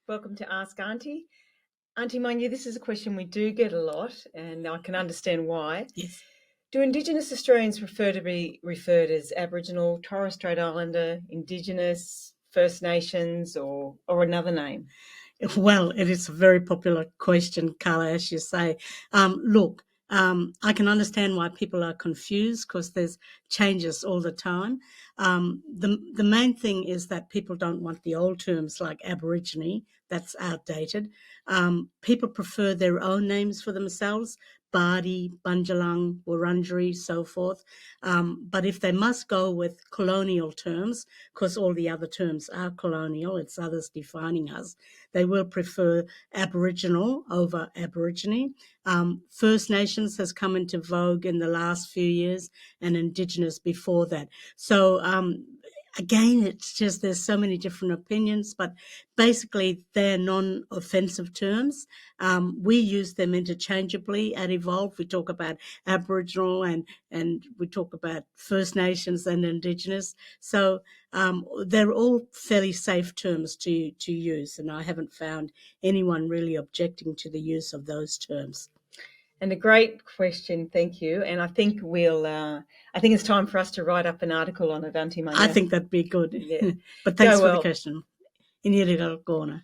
Welcome to Ask Aunty. Aunty Munya, this is a question we do get a lot, and I can understand why. Yes. Do Indigenous Australians prefer to be referred as Aboriginal, Torres Strait Islander, Indigenous, First Nations, or another name? Well, it is a very popular question, Carla, as you say. Look, I can understand why people are confused because there's changes all the time. The main thing is that people don't want the old terms like Aborigine. That's outdated. People prefer their own names for themselves, Bardi, Bunjalung, Wurundjeri, so forth. But if they must go with colonial terms, because all the other terms are colonial, it's others defining us, they will prefer Aboriginal over Aborigine. First Nations has come into vogue in the last few years, and Indigenous before that. So again, it's just there's so many different opinions, but basically they're non-offensive terms. We use them interchangeably at Evolve. We talk about Aboriginal and we talk about First Nations and Indigenous. So they're all fairly safe terms to use, and I haven't found anyone really objecting to the use of those terms. And a great question, thank you. And I think I think it's time for us to write up an article on it, Aunty Munya. I think that'd be good. Yeah. But thanks for the question. In your little corner.